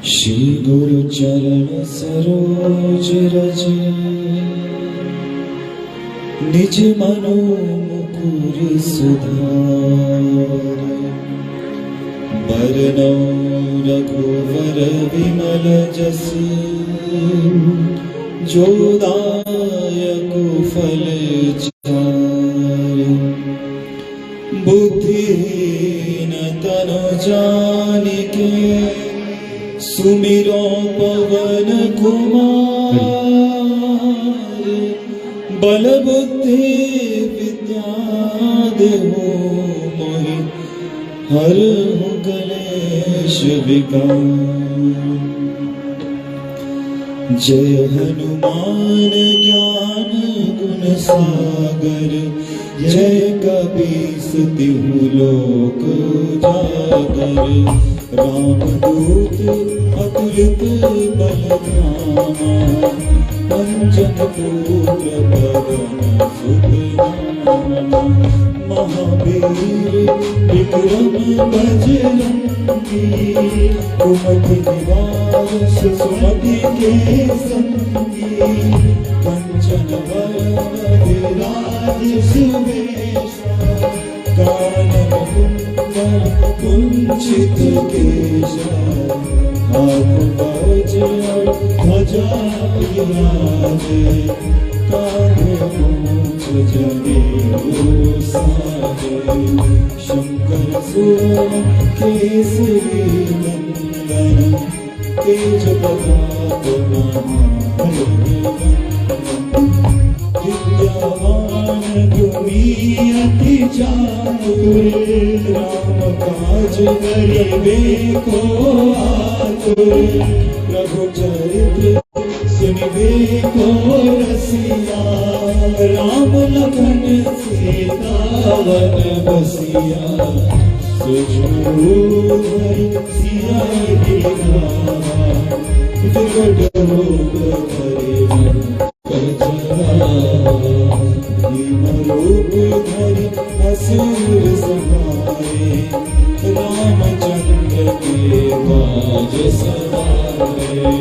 श्री गुरु चरण सरोज रज निज मनो मुकुर सुधार। बरनौ रघुवर विमल जस जो दायक फल चारि। बुद्धिहीन तनु जानिके सुमिरो पवन कुमार। बल बुद्धि विद्या देहु मोहि हरहु कलेश विकार। जय हनुमान ज्ञान गुण सागर जय कपीस तिहु लोक उजागर। रामदूत अतुलित बल धामा अंजन पुत्र पवन सुत नामा। महावीर विक्रम बजरंगी कुमति निवार सुमति के संगी। कंचन वरण विराज सुवेशा कानन कुंडल कुंचित केशा। हाथ वज्र ध्वजा विराजे कांधे मूंछ जनेऊ साजे। शंकर सुवन केसरी नंदन तेज प्रताप विद्यावान गुणी अति चातुर। राम काज करिबे को आतुर। प्रभु चरित्र सुनिबे को रसिया। राम लखन सीता वन बसिया। सूक्ष्म रूप धरि सियाहि दिखावा। विकट रूप धरि भीम रूप धरि असुर संहारे। रामचंद्र के काज सवारे।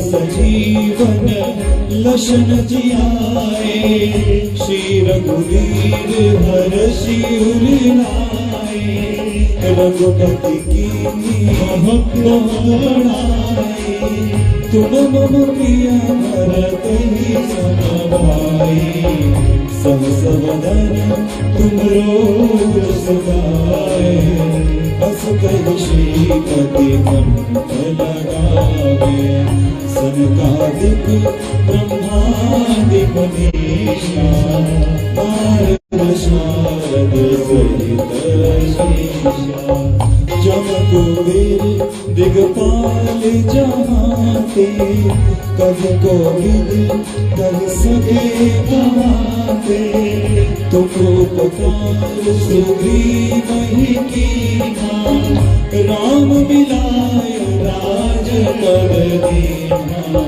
सजीवन लशन जियाए। श्री रघुवीर हरषि उर लाए। रघुपति कीन्ही महत्व बढ़ाए। तुम मम प्रिय भरतहि सम भाई। सहस वदन तुमरो जस गाए। बस कहि श्रीपति कंठ लगावे। सनकादिक ब्रह्मादिक मुनीषा। नारद शारद सहित अहीसा। जम कुबेर दिगपाल जहाते। कवि कोविद कहि सके कहाते। तुम उपकार सुग्रीवहि कीन्हा। राम मिलाय राजपद दीन्हा।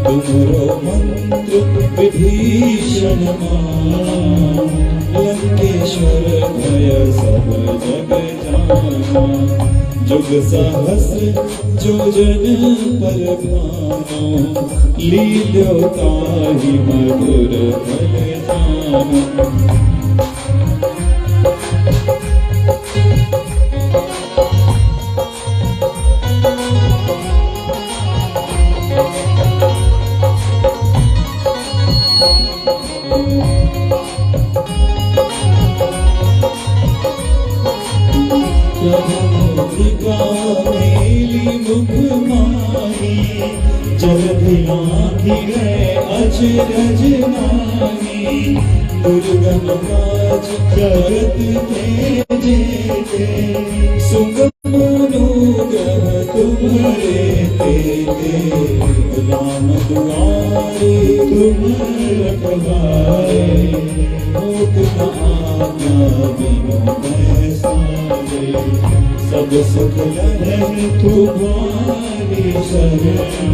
तुमरो मंत्र विभीषण माना। लंकेश्वर भय सब जग जाना। जुग सहस्र जोजन पर भानो। लील्यो ताहि मधुर फल जानो। मुख माही जलधि आँखि गए अचरज माही। दुर्गम काज करत थे जेते। सुगम अनुग्रह तुम्हारे तेते। राम दुआरे तुम रखवारे। होत न क्या बिनु पैसारे, सब सुख लहे तुम्हारी शरणा,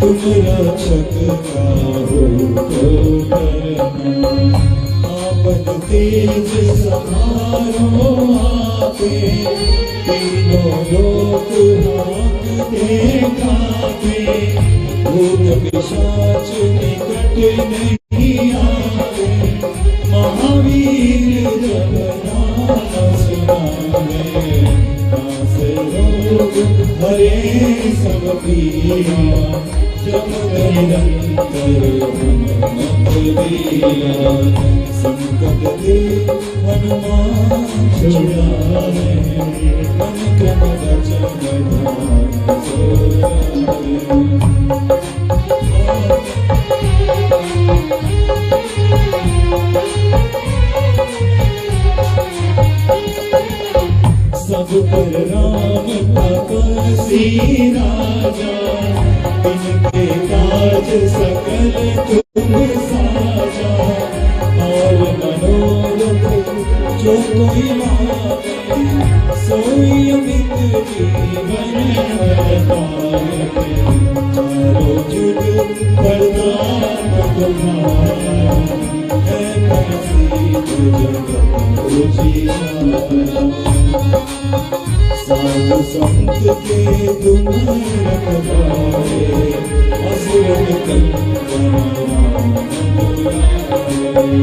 तुम रक्षक काहू को डरना। आपन तेज सहारो आपे, तीनों लोक हाँकते कांपे, भूत पिशाच निकट नहीं आवे, महावीर जब नाम सुनावे, नासे रोग हरे सब पीरा, जप निरंतर हनुमत वीरा, संकट ते हनुमान छुड़ावे, मन क्रम वचन ध्यान सोयावे। सब पर राम तपस्वी राजा, इनके काज सकल तुम साजा, और मनोरथ जो कोई मांगे, सोई अमित जीवन पावे, चारों जुग वरदान तुम्हारा, है प्रसिद्ध जगत उजियारा। साधु संत के तुम रखवारे, असुर कंदन राम दुलारे।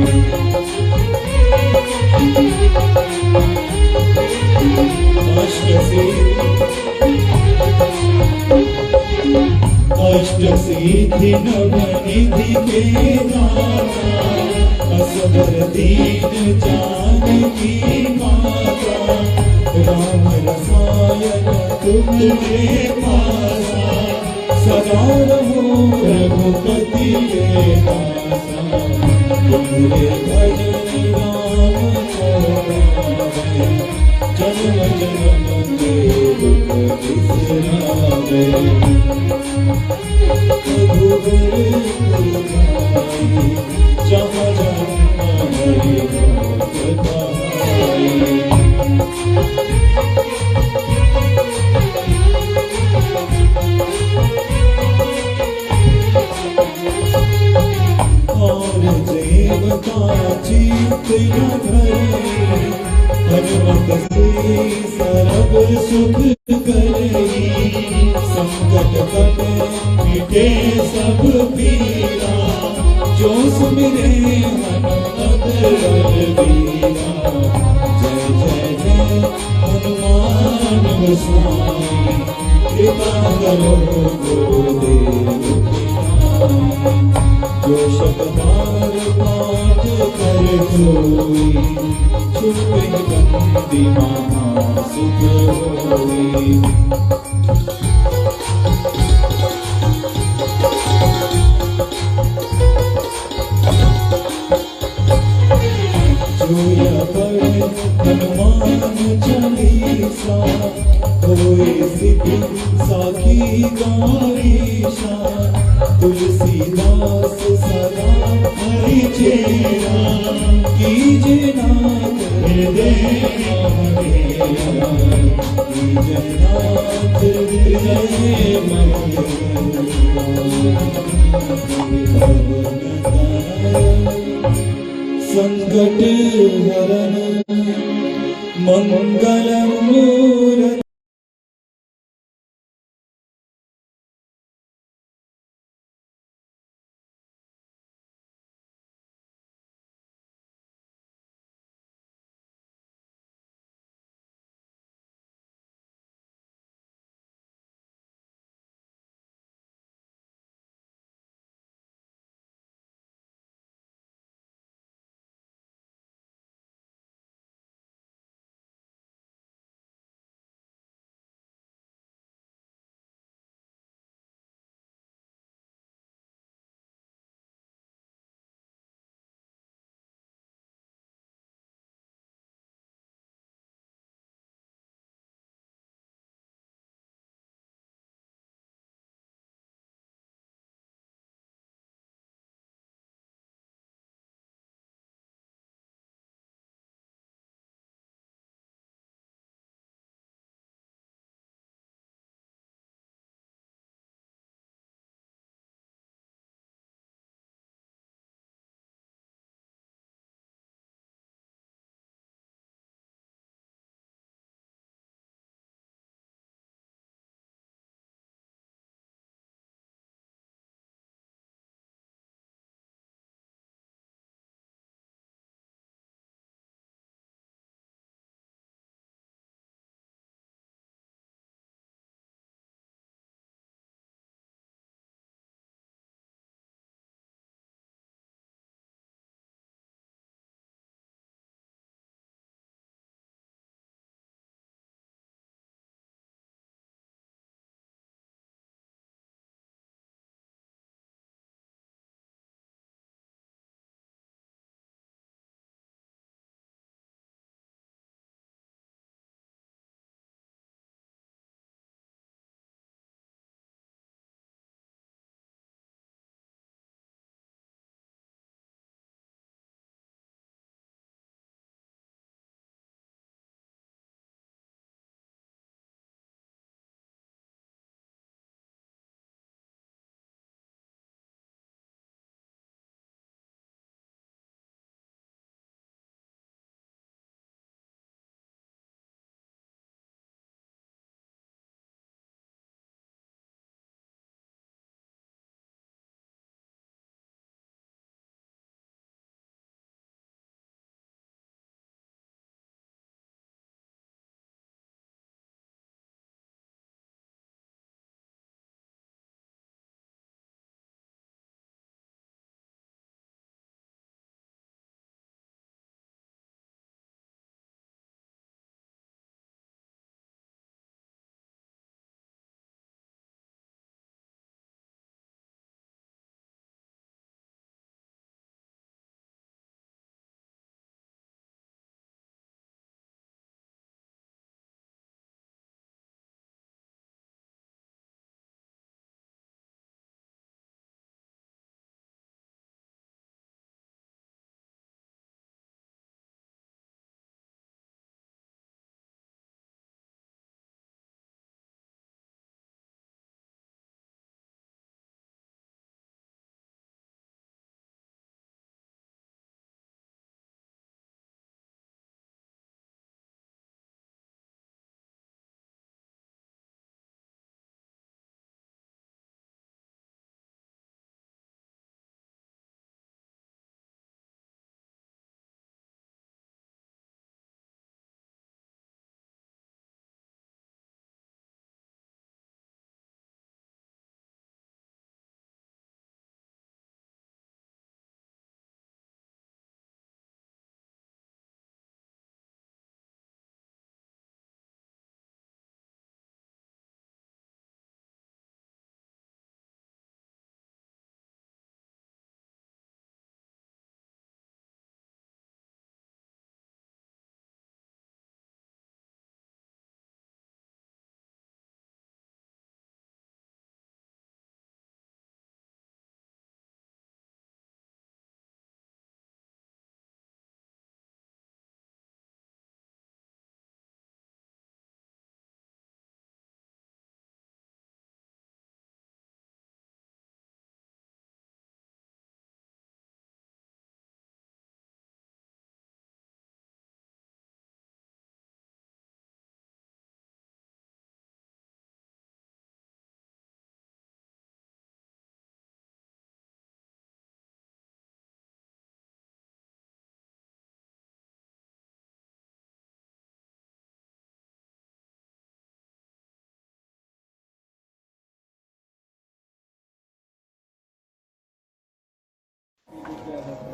अष्ट सिद्धि नवनिधि के दाता, असबर दीन जानकी माता, राम रसायन तुम्हारे पासा, सदा रहो रघुपति के दासा, तुम्हारे भजन राम को गावे, जन्म जन्म के दुख बिसरावे। रघुबर पुरजाई, जहाँ जहाँ हरि भक्त कहाई। और देवता चित्त न धरे, हनुमत से सर्व सुख करई, संकट कटे मिटे सब पीरा, जो सुमिरे हनुमत बलबीरा। जय जय जय हनुमान गोसाई, कृपा करो गुरुदेव की नाई। जो शतबार पाठ करे कोई, छुपे बंदी महा सुख होई। जोया पढ़े हनुमान चालीसा, होए सिद्धि साखी गौरीशा। तुलसीदास सदा हरि चेरा, कीजे नाथ हृदय मेरा, कीजे नाथ हृदय मेरा। संकट हरण मंगल मूरति। Hello.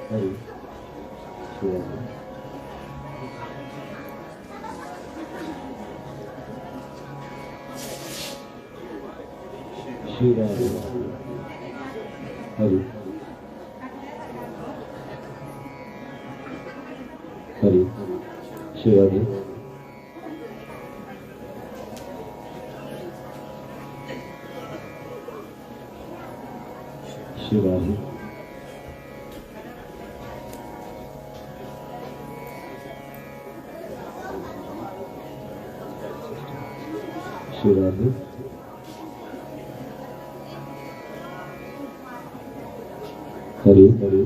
Hari. Shira. Hari. Hari. Shiradi. Shiradi. Shiradi. Hari. Hari.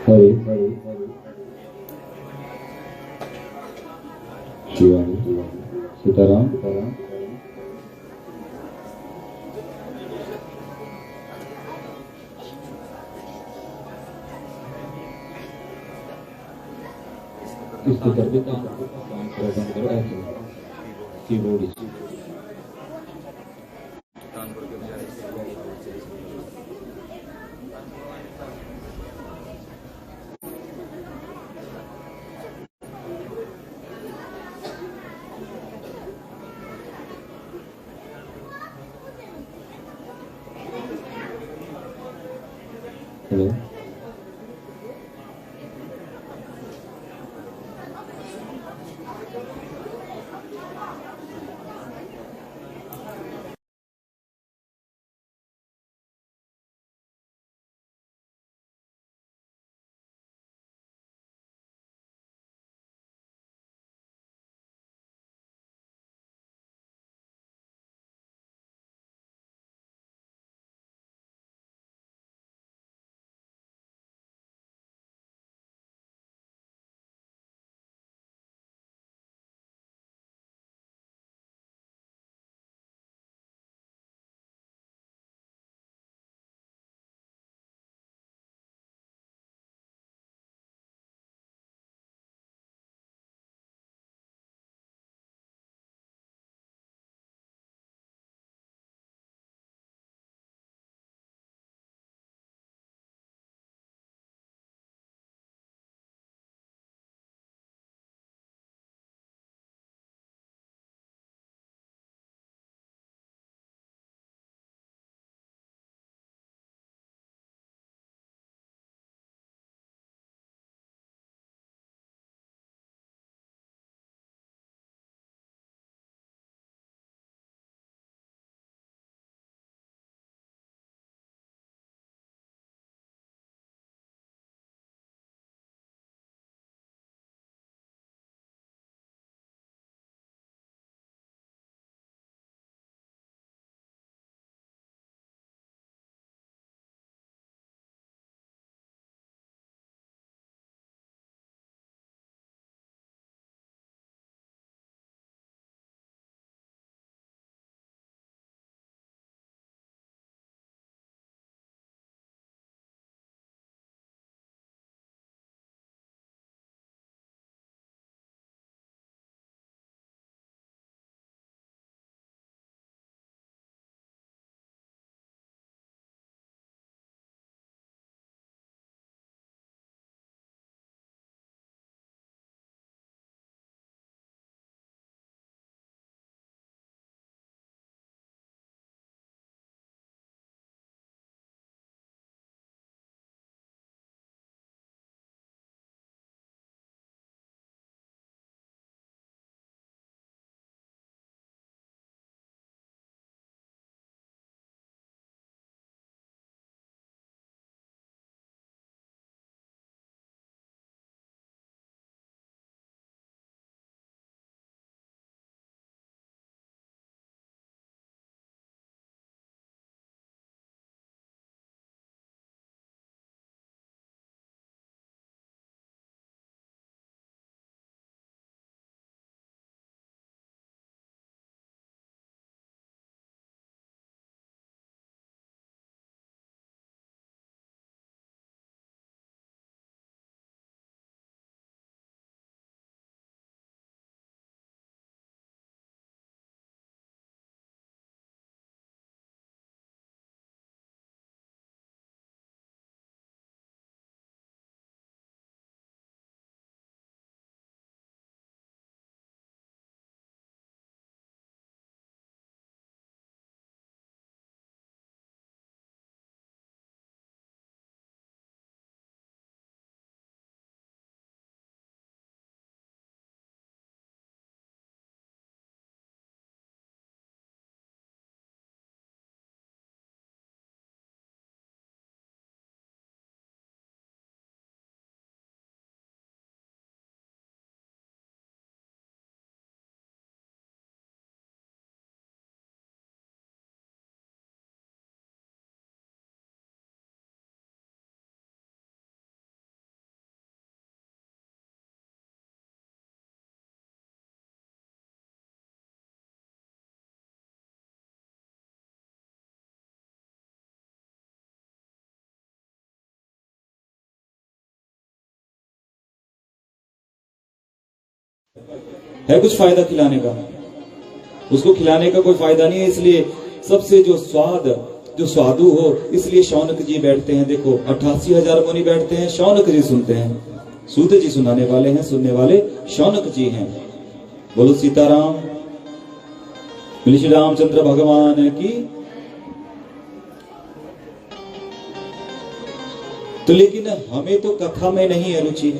Hari. Shivani. Sitaram. इसको करके काम प्रेजेंट करो ऐसे कीबोर्ड इसी हेलो है कुछ फायदा खिलाने का? उसको खिलाने का कोई फायदा नहीं है। इसलिए सबसे जो स्वादु हो, इसलिए शौनक जी बैठते हैं। देखो 88,000 मुनि बैठते हैं, शौनक जी सुनते हैं। सूत जी सुनाने वाले हैं, सुनने वाले शौनक जी हैं। बोलो सीताराम, बोलो श्री रामचंद्र भगवान की। तो लेकिन हमें तो कथा में नहीं है रुचि।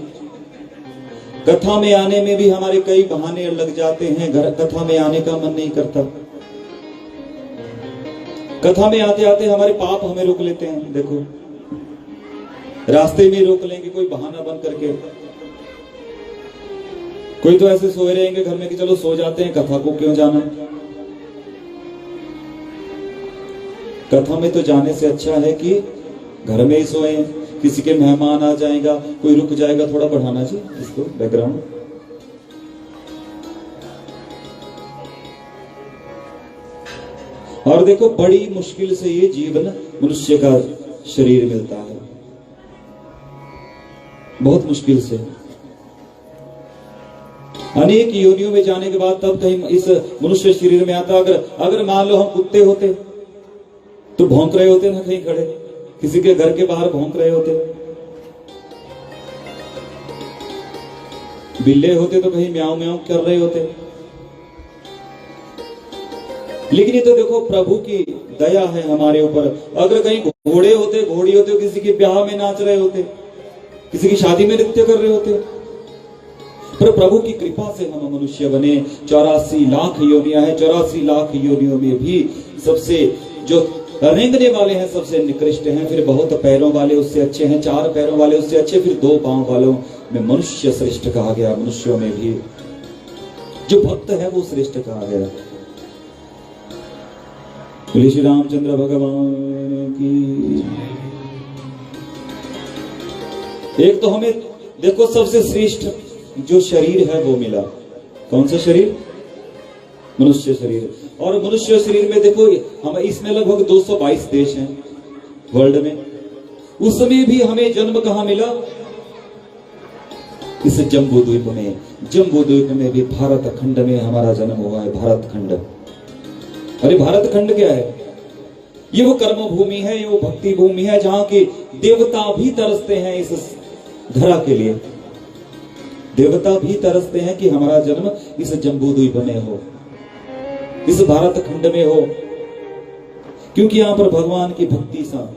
कथा में आने में भी हमारे कई बहाने लग जाते हैं। कथा में आने का मन नहीं करता। कथा में आते आते हमारे पाप हमें रोक लेते हैं। देखो रास्ते में रोक लेंगे कोई बहाना बन करके। कोई तो ऐसे सोए रहेंगे घर में कि चलो सो जाते हैं, कथा को क्यों जाना। कथा में तो जाने से अच्छा है कि घर में ही सोए। किसी के मेहमान आ जाएगा, कोई रुक जाएगा, थोड़ा बढ़ाना जी इसको बैकग्राउंड। और देखो बड़ी मुश्किल से ये जीवन मनुष्य का शरीर मिलता है, बहुत मुश्किल से। अनेक योनियों में जाने के बाद तब कहीं इस मनुष्य शरीर में आता। अगर मान लो हम कुत्ते होते तो भौंक रहे होते ना कहीं खड़े, किसी के घर के बाहर भौंक रहे होते। बिल्ले होते तो कहीं म्याऊं म्याऊं कर रहे होते। लेकिन ये तो देखो प्रभु की दया है हमारे ऊपर। अगर कहीं घोड़े होते, घोड़ी होते, किसी के ब्याह में नाच रहे होते, किसी की शादी में नृत्य कर रहे होते। पर प्रभु की कृपा से हम मनुष्य बने। 84 लाख योनियां हैं। 84 लाख योनियों में भी सबसे जो रेंगने वाले हैं सबसे निकृष्ट हैं। फिर बहुत पैरों वाले उससे अच्छे हैं, 4 पैरों वाले उससे अच्छे, फिर 2 पांव वालों में मनुष्य श्रेष्ठ कहा गया। मनुष्यों में भी जो भक्त है वो श्रेष्ठ कहा गया। बोलिए श्री रामचंद्र भगवान की। एक तो हमें देखो सबसे श्रेष्ठ जो शरीर है वो मिला। कौन सा शरीर? मनुष्य शरीर। और मनुष्य शरीर में देखो हम इसमें लगभग 222 देश हैं वर्ल्ड में। उसमें भी हमें जन्म कहां मिला? इस जम्बू द्वीप में। जम्बू द्वीप में भी भारत खंड में हमारा जन्म हुआ है। भारत खंड। अरे भारत खंड क्या है? ये वो कर्म भूमि है, ये वो भक्ति भूमि है जहां के देवता भी तरसते हैं इस धरा के लिए। देवता भी तरसते हैं कि हमारा जन्म इस जम्बू द्वीप में हो, इस भारत खंड में हो, क्योंकि यहां पर भगवान की भक्ति सा।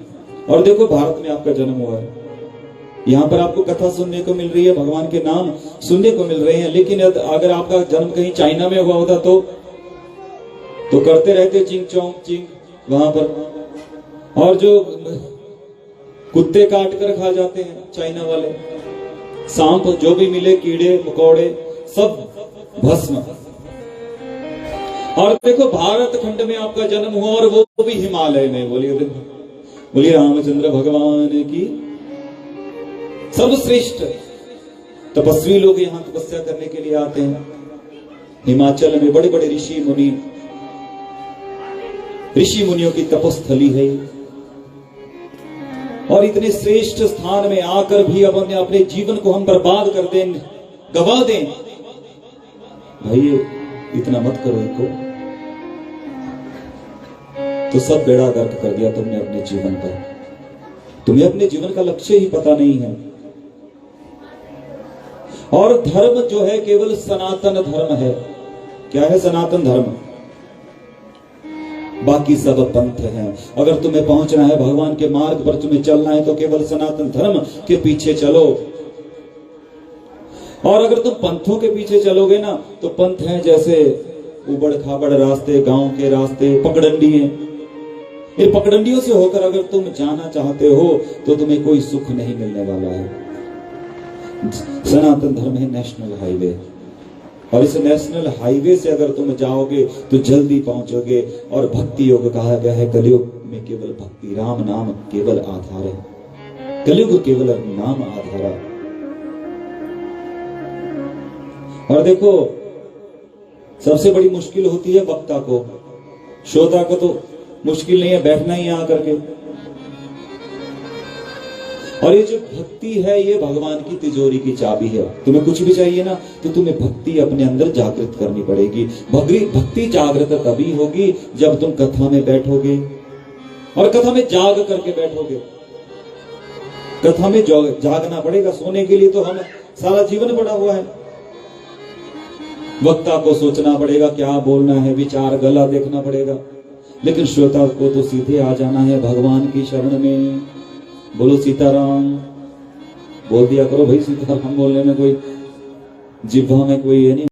और देखो भारत में आपका जन्म हुआ है, यहां पर आपको कथा सुनने को मिल रही है, भगवान के नाम सुनने को मिल रहे हैं। लेकिन अगर आपका जन्म कहीं चाइना में हुआ होता तो करते रहते चिंग चौंग चिंग वहां पर। और जो कुत्ते काट कर खा जाते हैं चाइना वाले, सांप जो भी मिले, कीड़े मकोड़े सब भस्म। और देखो भारत खंड में आपका जन्म हुआ और वो भी हिमालय में। बोलिए रामचंद्र भगवान की। सर्वश्रेष्ठ तपस्वी लोग यहां तपस्या करने के लिए आते हैं। हिमाचल में बड़े बड़े ऋषि मुनियों की तपस्थली है। और इतने श्रेष्ठ स्थान में आकर भी अपने जीवन को हम बर्बाद कर दें, गवा दें। भाई इतना मत करो इनको, तो सब बेड़ा गर्क कर दिया तुमने अपने जीवन का। तुम्हें अपने जीवन का लक्ष्य ही पता नहीं है। और धर्म जो है केवल सनातन धर्म है। क्या है सनातन धर्म? बाकी सब पंथ हैं। अगर तुम्हें पहुंचना है भगवान के मार्ग पर, तुम्हें चलना है तो केवल सनातन धर्म के पीछे चलो। और अगर तुम पंथों के पीछे चलोगे ना तो पंथ है जैसे उबड़ खाबड़ रास्ते, गांव के रास्ते, पगडंडी है। ये पगडंडियों से होकर अगर तुम जाना चाहते हो तो तुम्हें कोई सुख नहीं मिलने वाला है। सनातन धर्म है नेशनल हाईवे, और इस नेशनल हाईवे से अगर तुम जाओगे तो जल्दी पहुंचोगे। और भक्ति योग कहा गया है कलयुग में केवल भक्ति, राम नाम केवल आधार है। कलयुग केवल नाम आधार है। और देखो सबसे बड़ी मुश्किल होती है वक्ता को। श्रोता को तो मुश्किल नहीं है, बैठना ही आकर के। और ये जो भक्ति है ये भगवान की तिजोरी की चाबी है। तुम्हें कुछ भी चाहिए ना तो तुम्हें भक्ति अपने अंदर जागृत करनी पड़ेगी। भक्ति जागृत तभी होगी जब तुम कथा में बैठोगे और कथा में जाग करके बैठोगे। कथा में जागना पड़ेगा। सोने के लिए तो हम सारा जीवन पड़ा हुआ है। वक्ता को सोचना पड़ेगा क्या बोलना है, विचार गला देखना पड़ेगा, लेकिन श्रोता को तो सीधे आ जाना है भगवान की शरण में। बोलो सीताराम, बोल दिया करो भाई सीताराम। बोलने में कोई जिह्वा में कोई ये नहीं।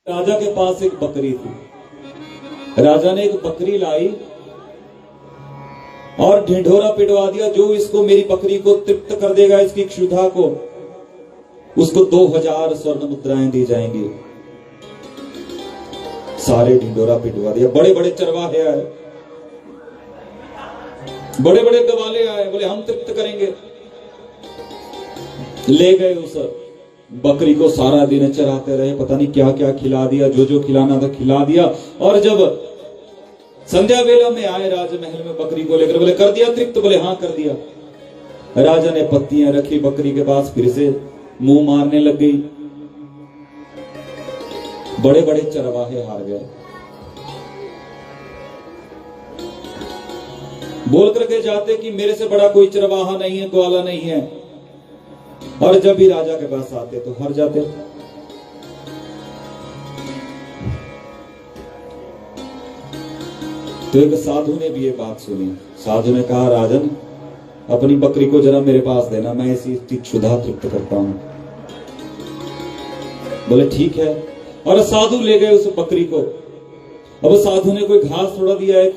राजा के पास एक बकरी थी। राजा ने एक बकरी लाई और ढिंढोरा पिटवा दिया, जो इसको मेरी बकरी को तृप्त कर देगा, इसकी क्षुधा को, उसको 2000 स्वर्ण मुद्राएं दी जाएंगी। सारे ढिंढोरा पिटवा दिया। बड़े बड़े चरवाहे आए, बड़े बड़े गवाले आए, बोले हम तृप्त करेंगे। ले गए उस बकरी को, सारा दिन चराते रहे, पता नहीं क्या क्या खिला दिया, जो जो खिलाना था खिला दिया। और जब संध्या वेला में आए राजमहल में बकरी को लेकर, बोले कर दिया तृप्त? बोले हाँ कर दिया। राजा ने पत्तियां रखी बकरी के पास, फिर से मुंह मारने लग गई। बड़े बड़े चरवाहे हार गए, बोल करके जाते कि मेरे से बड़ा कोई चरवाहा नहीं है, ग्वाला नहीं है। और जब भी राजा के पास आते तो हार जाते। तो एक साधु ने भी ये बात सुनी। साधु ने कहा राजन, अपनी बकरी को जरा मेरे पास देना, मैं इसी क्षुधा तृप्त करता हूं। बोले ठीक है। और साधु ले गए उस बकरी को। अब साधु ने कोई घास थोड़ा दिया, एक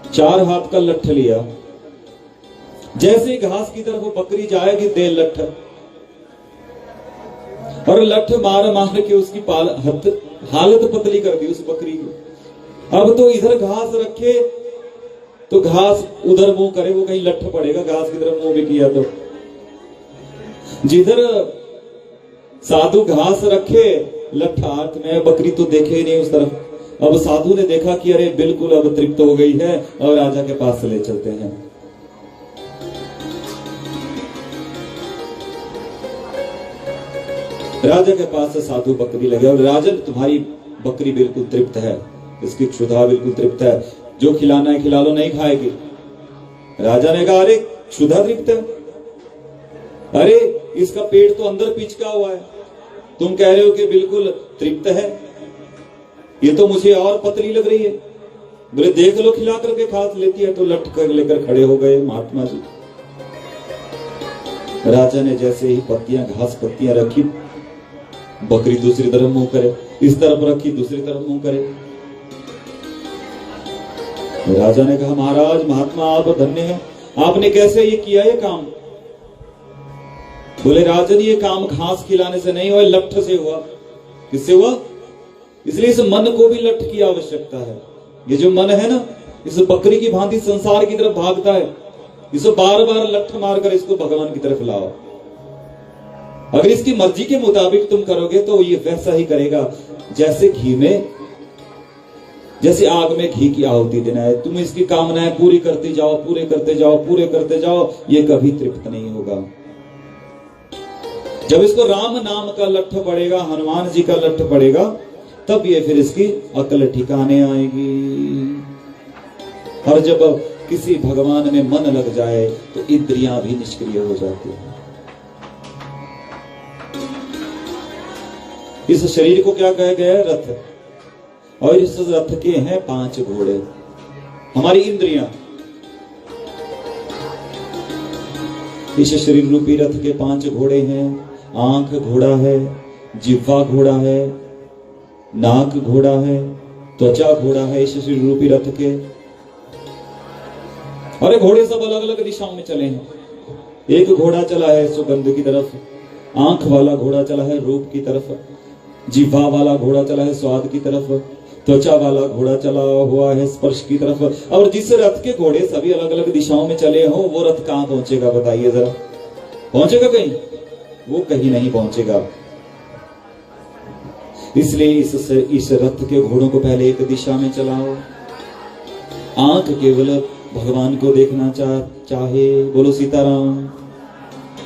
4 हाथ का लठ लिया। जैसे ही घास की तरफ वो बकरी जाएगी, दे लठ, और लठ मार मार के उसकी हालत पतली कर दी उस बकरी की। अब तो इधर घास रखे तो घास उधर मुंह करे, वो कहीं लठ पड़ेगा, घास की तरफ मुंह भी किया तो। जिधर साधु घास रखे लठ हाथ में, बकरी तो देखे ही नहीं उस तरफ। अब साधु ने देखा कि अरे बिल्कुल अब तृप्त हो गई है, और राजा के पास ले चलते हैं। राजा के पास से साधु बकरी लगे, और राजन तुम्हारी बकरी बिल्कुल तृप्त है, इसकी क्षुधा बिल्कुल तृप्त है, जो खिलाना है खिला लो, नहीं खाएगी। राजा ने कहा अरे क्षुधा तृप्त है? अरे इसका पेट तो अंदर पिचका हुआ है, तुम कह रहे हो कि बिल्कुल तृप्त है, ये तो मुझे और पतली लग रही है। बोले देख लो खिला करके, खास लेती है। तो लट कर लेकर खड़े हो गए महात्मा जी। राजा ने जैसे ही पत्तियां, घास पत्तियां रखी, बकरी दूसरी तरफ मुंह करे, इस तरफ रखी दूसरी तरफ मुंह करे। राजा ने कहा महाराज, महात्मा आप धन्य हैं, आपने कैसे ये किया ये काम? बोले राजन, ये काम घास खिलाने से नहीं हुआ, लठ से हुआ। किससे हुआ? इसलिए इस मन को भी लठ की आवश्यकता है। ये जो मन है ना, इस बकरी की भांति संसार की तरफ भागता है, इसे बार बार लठ मारकर इसको भगवान की तरफ लाओ। अगर इसकी मर्जी के मुताबिक तुम करोगे तो ये वैसा ही करेगा जैसे घी में, जैसे आग में घी की आहुति देना है। तुम इसकी कामनाएं पूरी करते जाओ, पूरे करते जाओ, पूरे करते जाओ, ये कभी तृप्त नहीं होगा। जब इसको राम नाम का लठ पड़ेगा, हनुमान जी का लठ पड़ेगा, तब ये फिर इसकी अकल ठिकाने आएगी। और जब किसी भगवान में मन लग जाए तो इंद्रियां भी निष्क्रिय हो जाती है। इस शरीर को क्या कहा गया है? रथ। और इस रथ के हैं 5 घोड़े, हमारी इंद्रियां। इस शरीर रूपी रथ के 5 घोड़े हैं। आंख घोड़ा है, जिह्वा घोड़ा है, नाक घोड़ा है, त्वचा घोड़ा है इस शरीर रूपी रथ के। और घोड़े सब अलग अलग दिशाओं में चले हैं। एक घोड़ा चला है सुगंध की तरफ, आंख वाला घोड़ा चला है रूप की तरफ, जिह्वा वाला घोड़ा चला है स्वाद की तरफ, त्वचा वाला घोड़ा चला हुआ है स्पर्श की तरफ। और जिस रथ के घोड़े सभी अलग अलग दिशाओं में चले हो, वो रथ कहां पहुंचेगा बताइए जरा? पहुंचेगा कहीं? वो कहीं नहीं पहुंचेगा। इसलिए इस रथ के घोड़ों को पहले एक दिशा में चलाओ। आंख केवल भगवान को देखना चाहे, बोलो सीताराम।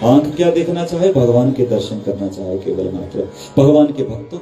आंख क्या देखना चाहे? भगवान के दर्शन करना चाहे, केवल मात्र भगवान के भक्तों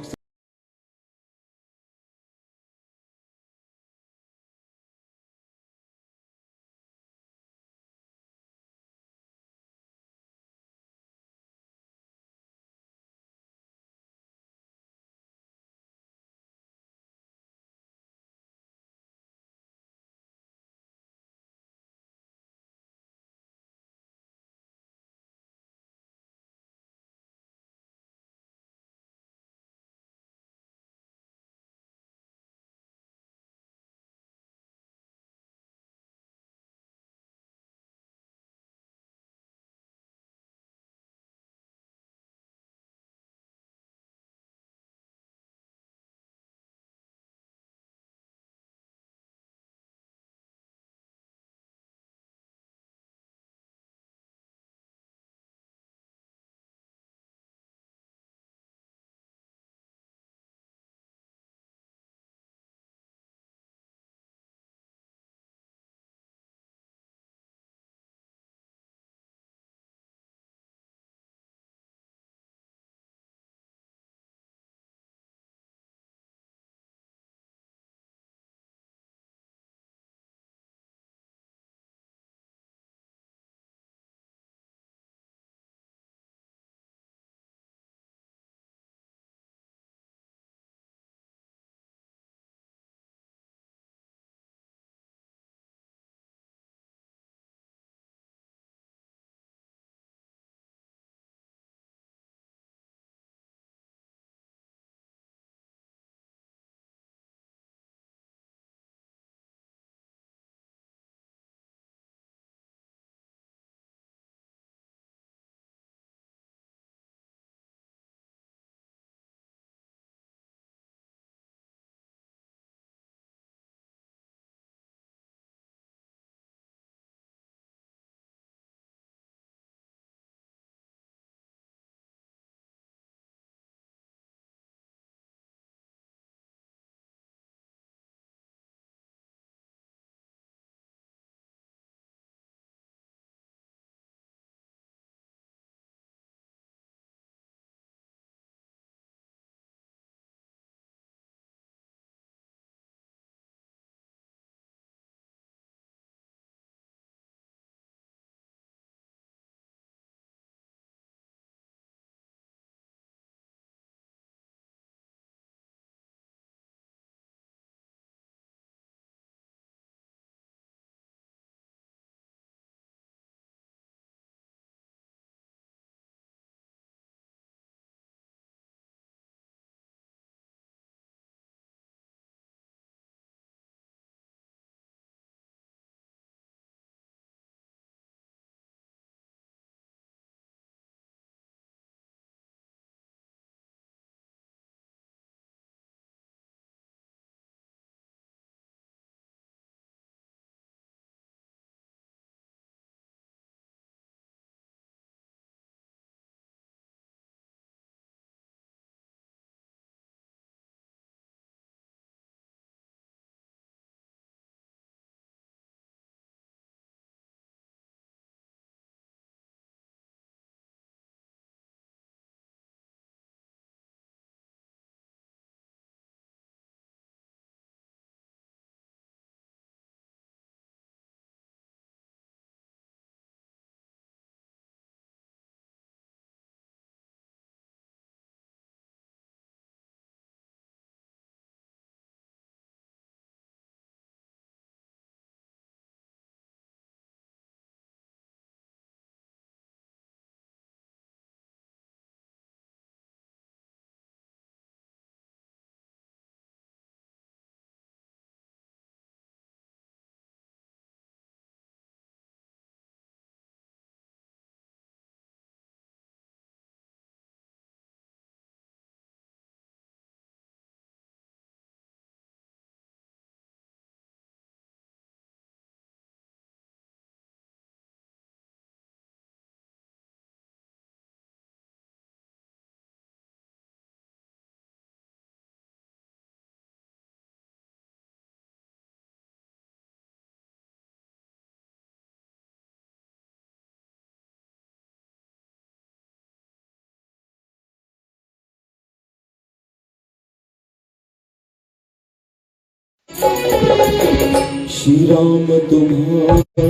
श्री राम तुम्हारे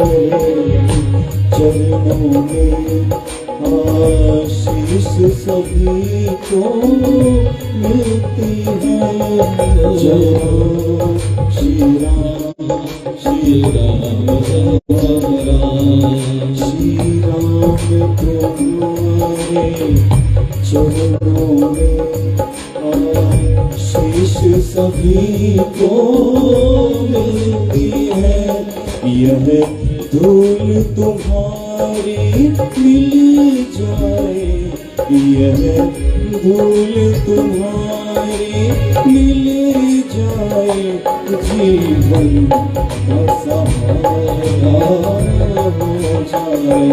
चरणों में आशीष सभी को मिलती है। जय राम श्री राम श्री राम जय राम। श्री राम तुम्हारे चरणों में आशीष सभी को मिलती है। यह धूल तुम्हारी मिल जाए, यह धूल तुम्हारी मिल जाए, जीवन का सहारा हो जाए।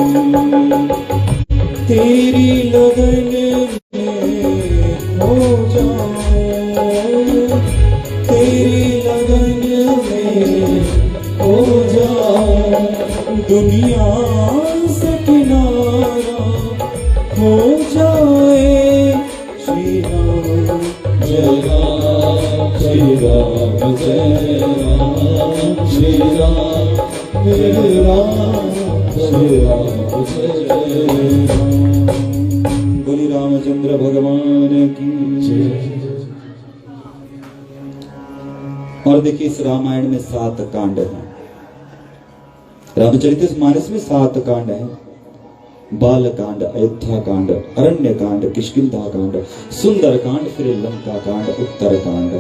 तेरी लगन में हो जाऊं, तेरी लगन में हो जाऊं, दुनिया से किनारा हो जाए। श्री राम जय राम श्री राम जय राम। श्री राम जय राम श्री राम जय राम। बोली रामचंद्र भगवान की जय। और देखिए इस रामायण में 7 कांड हैं। रामचरितमानस में 7 कांड हैं। बाल कांड, अयोध्या कांड, अरण्य कांड, किष्किंधा कांड, सुंदर कांड, फिर लंका कांड, उत्तर कांड।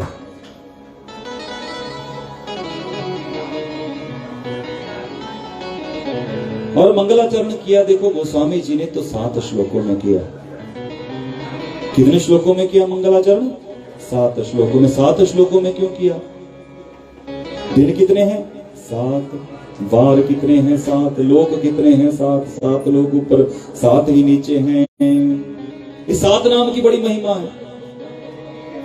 और मंगलाचरण किया देखो गोस्वामी जी ने तो 7 श्लोकों में किया। कितने श्लोकों में किया मंगलाचरण? 7 श्लोकों में। 7 श्लोकों में क्यों किया? दिन कितने हैं? 7। वार कितने हैं? 7। लोक कितने हैं? 7। 7 लोग ऊपर, 7 ही नीचे हैं। इस 7 नाम की बड़ी महिमा है।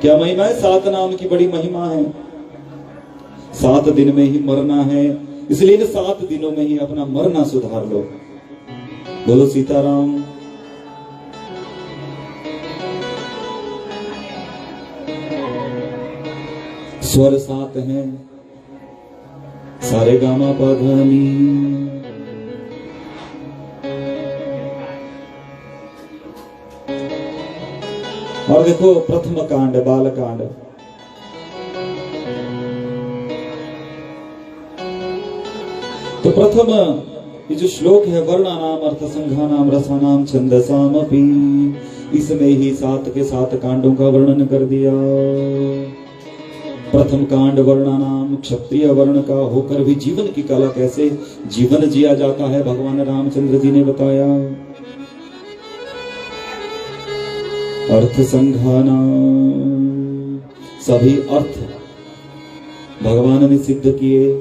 क्या महिमा है? 7 नाम की बड़ी महिमा है। 7 दिन में ही मरना है, इसलिए इन 7 दिनों में ही अपना मरना सुधार लो। बोलो सीताराम। स्वर 7 हैं, सारे गामा पाधानी। और देखो प्रथम कांड बाल कांड। तो प्रथम ये जो श्लोक है, वर्णानाम अर्थ संघानाम रसानाम छंदसाम अपि, इसमें ही 7 के 7 कांडों का वर्णन कर दिया। प्रथम कांड वर्णानाम, क्षत्रिय वर्ण का होकर भी जीवन की कला कैसे जीवन जिया जाता है भगवान रामचंद्र जी ने बताया। अर्थ संघानाम, सभी अर्थ भगवान ने सिद्ध किए।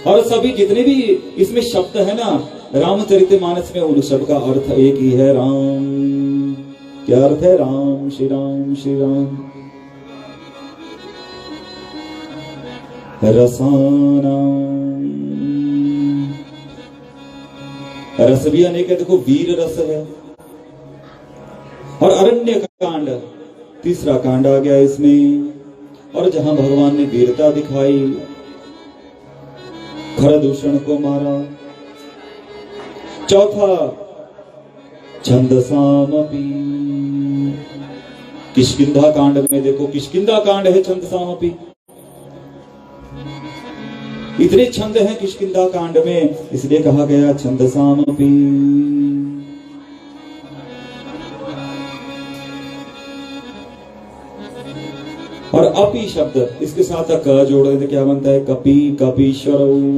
और सभी जितने भी इसमें शब्द है ना रामचरितमानस में, उन सब का अर्थ एक ही है, राम। क्या अर्थ है? राम श्री राम श्री राम। रसानाम, रस भी अनेक है। देखो वीर रस है। और अरण्य कांड, तीसरा कांड आ गया इसमें। और जहां भगवान ने वीरता दिखाई, खरदूषण को मारा। चौथा छंदसामपि, किष्किंधा कांड में देखो, किष्किंधा कांड है छंदसामपि। इतने छंद हैं किष्किंधा कांड में, इसलिए कहा गया छंदसामपि। और अपि शब्द इसके साथ क जोड़ देते, क्या बनता है? कपि, कपीश्वर।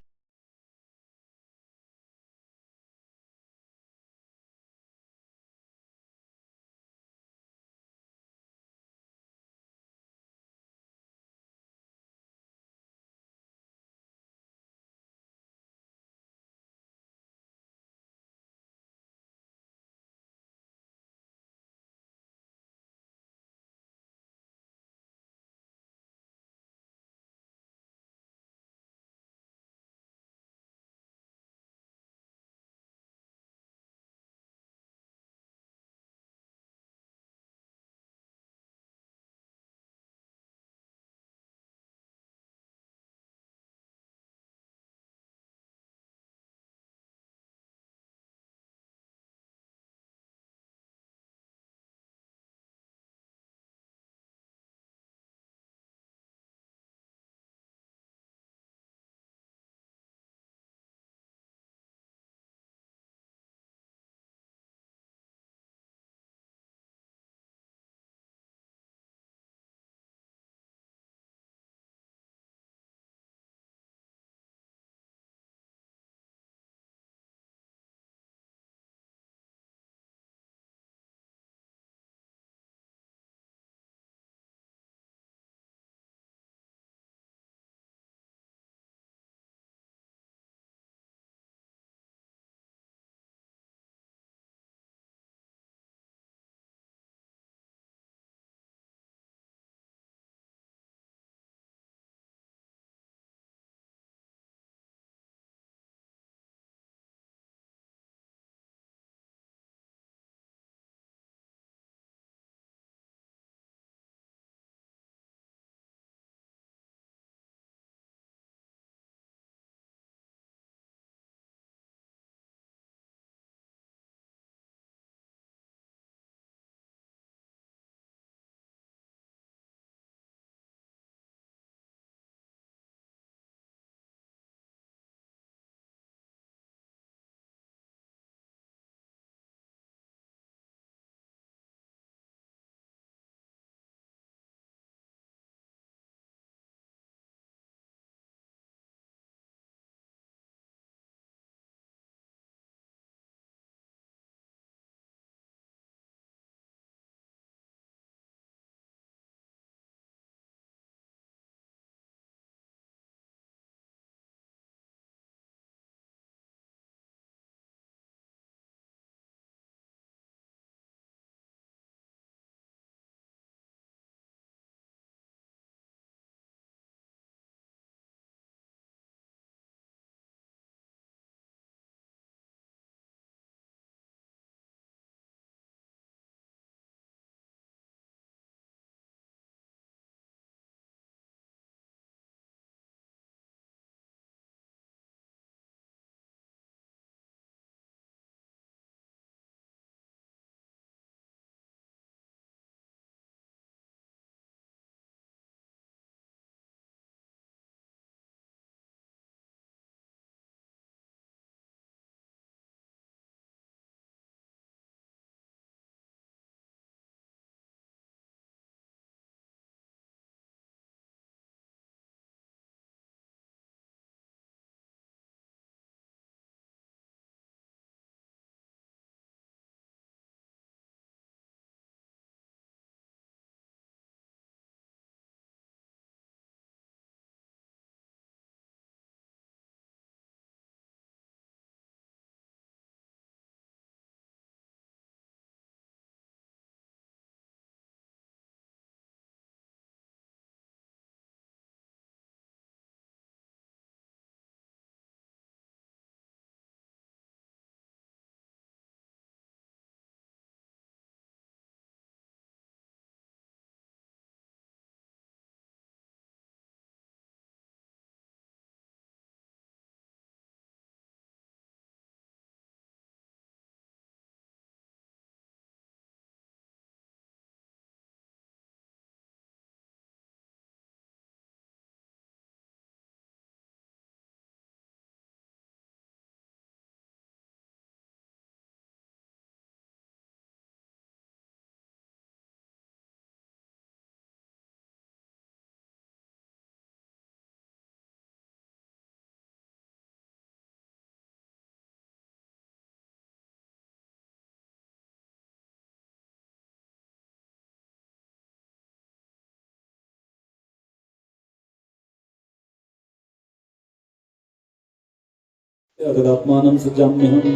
तदात्मानं सृजाम्यहम्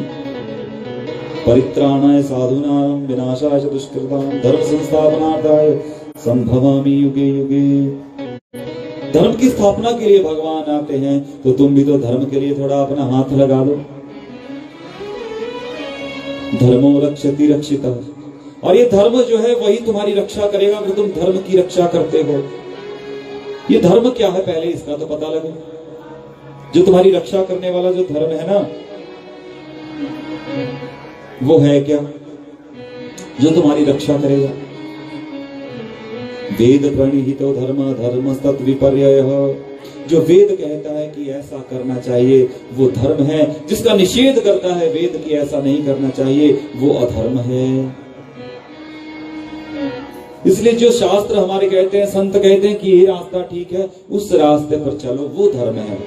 परित्राणाय साधूनां विनाशाय च दुष्कृतां धर्म संस्थापनार्थाय संभवामि युगे युगे। धर्म की स्थापना के लिए भगवान आते हैं, तो तुम भी तो धर्म के लिए थोड़ा अपना हाथ लगा दो। धर्मो रक्षति रक्षितः, और ये धर्म जो है वही तुम्हारी रक्षा करेगा अगर तुम धर्म की रक्षा करते हो। ये धर्म क्या है पहले इसका तो पता लगे। जो तुम्हारी रक्षा करने वाला जो धर्म है ना, वो है क्या जो तुम्हारी रक्षा करेगा। वेद प्रणीहितो धर्म धर्म तत् विपर्ययः, जो वेद कहता है कि ऐसा करना चाहिए वो धर्म है, जिसका निषेध करता है वेद की ऐसा नहीं करना चाहिए वो अधर्म है। इसलिए जो शास्त्र हमारे कहते हैं, संत कहते हैं कि ये रास्ता ठीक है, उस रास्ते पर चलो, वो धर्म है।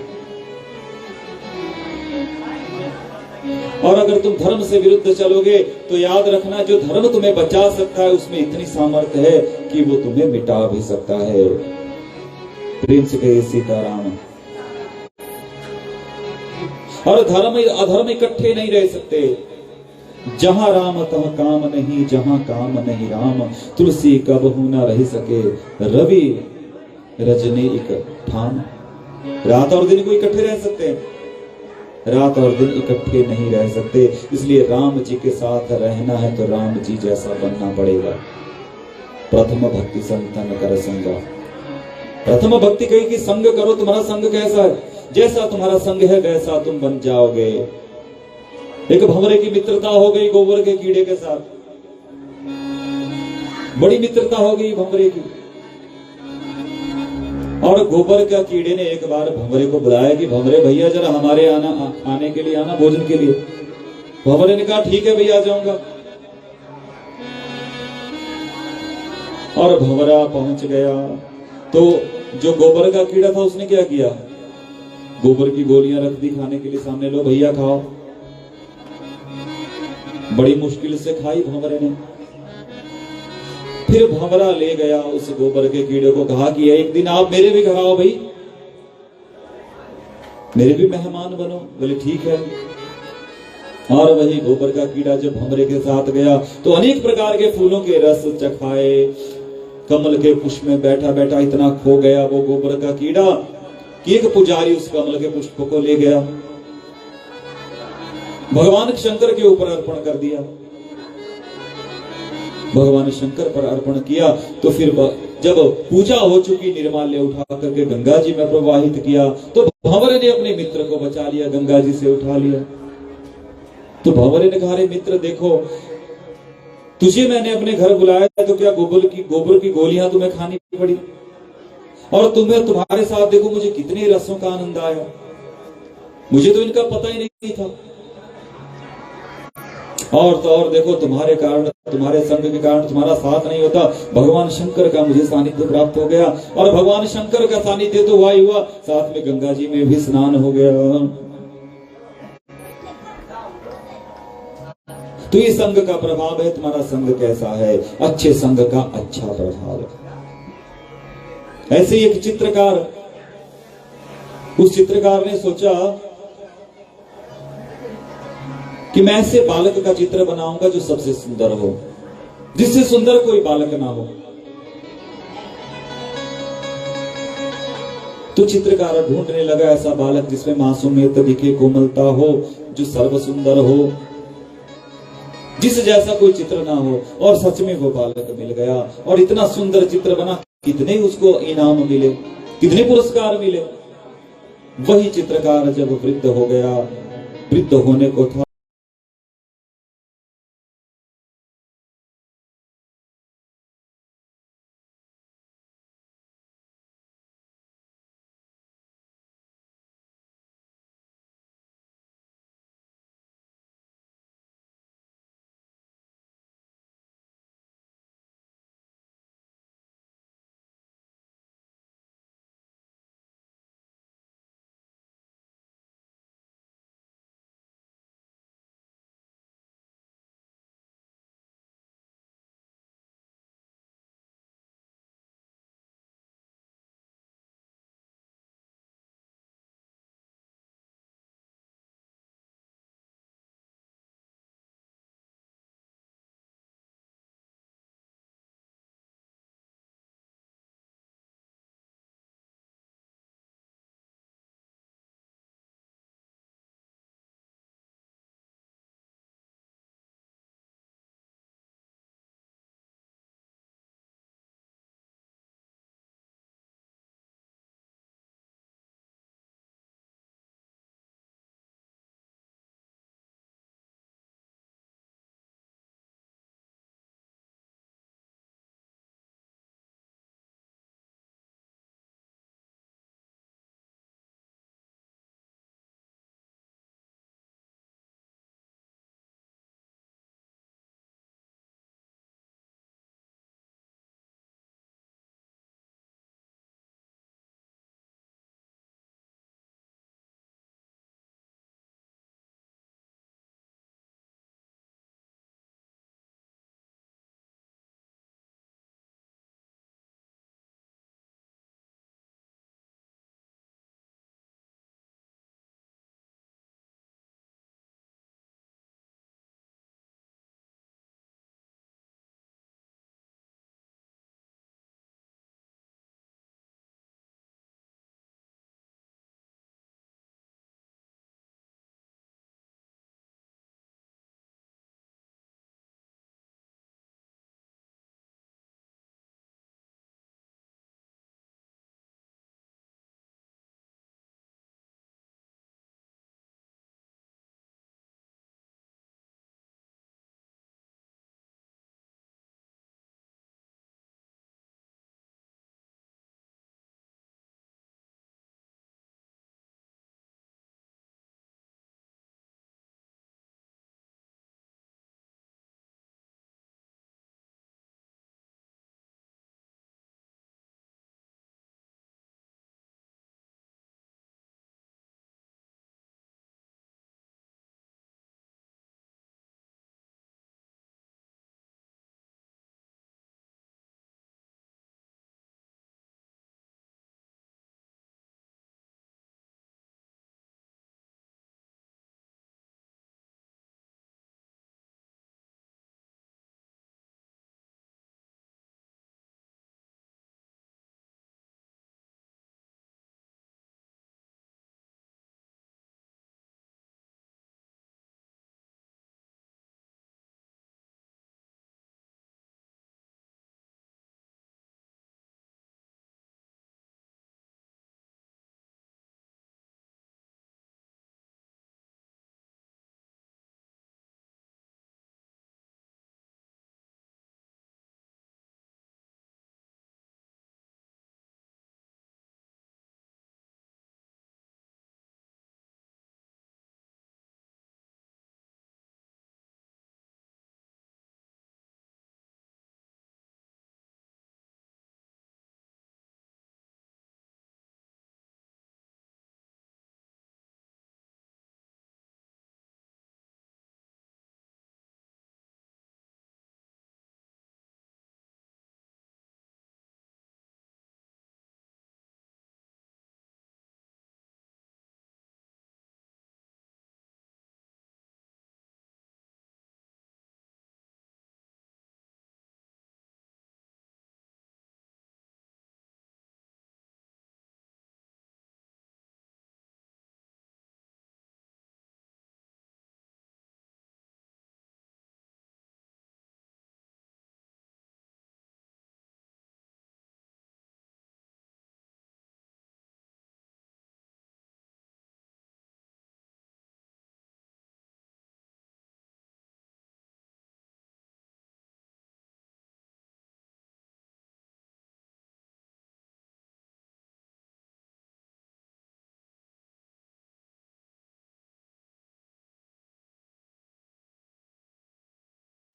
और अगर तुम धर्म से विरुद्ध चलोगे तो याद रखना, जो धर्म तुम्हें बचा सकता है उसमें इतनी सामर्थ्य है कि वो तुम्हें मिटा भी सकता है। प्रेम से कहिए सीताराम। और धर्म अधर्म इकट्ठे नहीं रह सकते। जहां राम तह काम नहीं, जहां काम नहीं राम, तुलसी कबहू न रह सके, रवि रजनी एक ठाम। रात और दिन को इकट्ठे रह सकते हैं, रात और दिन इकट्ठे नहीं रह सकते। इसलिए राम जी के साथ रहना है तो राम जी जैसा बनना पड़ेगा। प्रथम भक्ति संतन कर संगा। प्रथम भक्ति कही कि संग करो। तुम्हारा संग कैसा है? जैसा तुम्हारा संग है वैसा तुम बन जाओगे। एक भंवरे की मित्रता हो गई गोबर के कीड़े के साथ, बड़ी मित्रता हो गई भंवरे की। और गोबर का कीड़े ने एक बार भंवरे को बुलाया कि भंवरे भैया जरा हमारे आने के लिए आना, भोजन के लिए। भंवरे ने कहा ठीक है भैया आ जाऊंगा। और भंवरा पहुंच गया तो जो गोबर का कीड़ा था उसने क्या किया, गोबर की गोलियां रख दी खाने के लिए सामने, लो भैया खाओ। बड़ी मुश्किल से खाई भंवरे ने। फिर भंवरा ले गया उस गोबर के कीड़े को, कहा कि एक दिन आप मेरे भी घर आओ भाई, मेरे भी मेहमान बनो। बोले ठीक है। और वही गोबर का कीड़ा जब भंवरे के साथ गया तो अनेक प्रकार के फूलों के रस चखाए। कमल के पुष्प में बैठा बैठा इतना खो गया वो गोबर का कीड़ा कि एक पुजारी उस कमल के पुष्प को ले गया, भगवान शंकर के ऊपर अर्पण कर दिया। भगवान शंकर पर अर्पण किया तो फिर जब पूजा हो चुकी, निर्माल्य उठा करके गंगा जी में प्रवाहित किया तो भंवरे ने अपने मित्र को बचा लिया, गंगा जी से उठा लिया। तो भंवरे ने कहा, अरे मित्र देखो, तुझे मैंने अपने घर बुलाया तो क्या गोबर की गोलियां तुम्हें खानी पड़ी, और तुम्हारे साथ देखो मुझे कितने रसों का आनंद आया, मुझे तो इनका पता ही नहीं था। और तो और देखो, तुम्हारे कारण, तुम्हारे संग के कारण तुम्हारा साथ नहीं होता, भगवान शंकर का मुझे सानिध्य प्राप्त हो गया। और भगवान शंकर का सानिध्य तो हुआ ही हुआ, साथ में गंगा जी में भी स्नान हो गया। तो ये संग का प्रभाव है। तुम्हारा संग कैसा है? अच्छे संग का अच्छा प्रभाव है। ऐसे एक चित्रकार, उस चित्रकार ने सोचा कि मैं ऐसे बालक का चित्र बनाऊंगा जो सबसे सुंदर हो, जिससे सुंदर कोई बालक ना हो। तो चित्रकार ढूंढने लगा ऐसा बालक जिसमें मासूमियत दिखे, कोमलता हो, जो सर्व सुंदर हो, जिस जैसा कोई चित्र ना हो। और सच में वो बालक मिल गया और इतना सुंदर चित्र बना, कितने उसको इनाम मिले, कितने पुरस्कार मिले। वही चित्रकार जब वृद्ध हो गया, वृद्ध होने को था,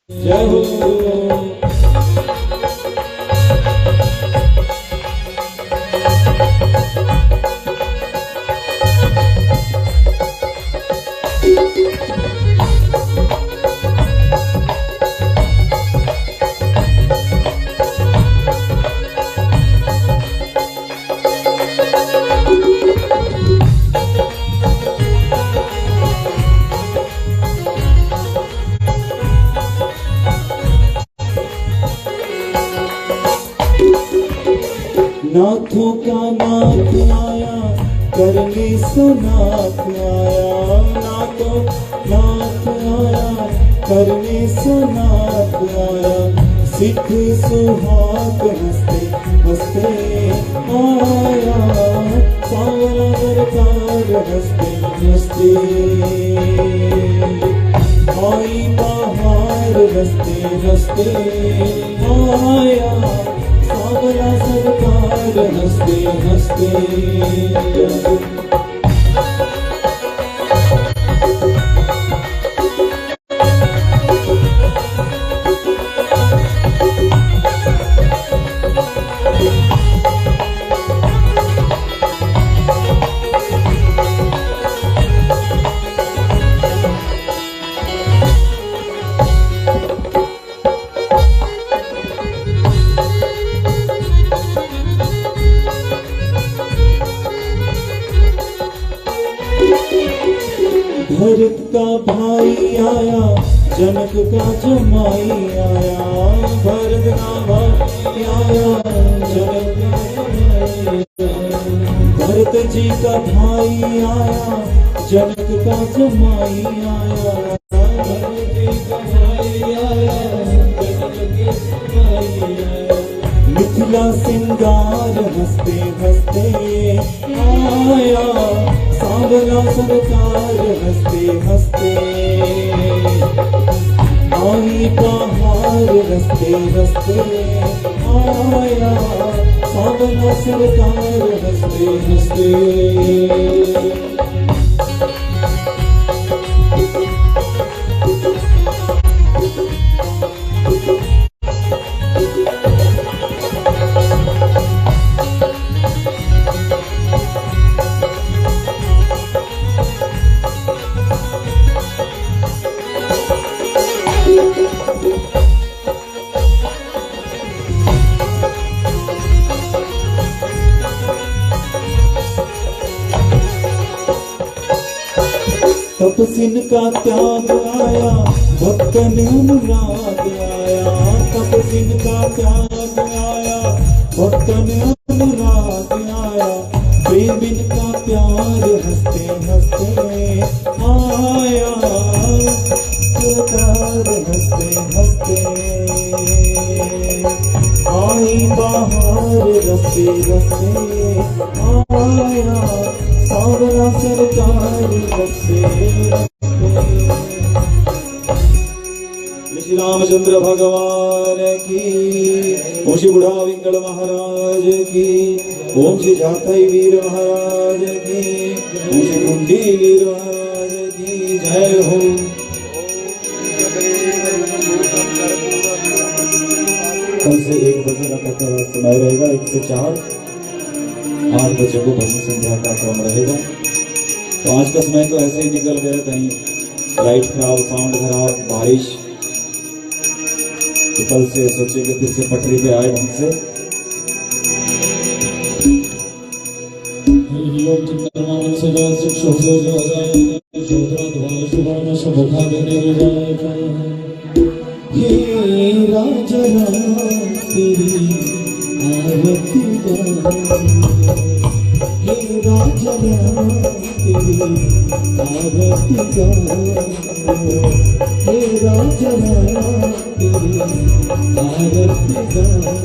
जय हो। नाथों का नाथ आया करने सुनाथ आया, नाथों नाथ आया करने सुनाथ आया, सिख सुहाग हंसते हंसते आया, सांवरा सरकार हंसते हंसते आई, बाहर हंसते हंसते आया, सांवरा सरकार हंसते हंसते। भरत का भाई आया, जनक का जमाई आया, भरत का भाई आया, जनक का जमाई आया, भरत जी का भाई आया, जनक का जमाई आया, भरत जी का भाई आया, जनक के जमाई आया, मिथिला सिंगार हंसते हंसते आया, सांवरा सरकार हंसते हंसते आई, बाहर हंसते हंसते आया, सांवरा सरकार हंसते हंसते। तपसिन का त्याग आया, भक्तन अनुराग आया, तपसिन का त्याग आया, भक्तन अनुराग आया, प्रेमिन का प्यार हंसते हंसते आया, सरकार हंसते हंसते आई, बाहर रस्ते रस्ते आया, सांवरा सरकार हंसते हंसते। श्री रामचंद्र भगवान की, ओम श्री बुढ़ा विंगल महाराज की, ओम श्री जाताई वीर महाराज की, ओम श्री कुंडी वीर महाराज की जय हो। कल से 1 बजे का समय रहेगा, 1 से 4, 8 बजे को भजन संध्या का क्रम रहेगा। तो आज का समय तो ऐसे ही निकल गया, कहीं लाइट खराब, साउंड खराब, बारिश, तो कल से सोचे कि फिर से पटरी पे आए ढंग से। हे राजा तेरी आरती गाऊं, हे राजा तेरी आरती गाऊं, हे राजा तेरी आरती गाऊं,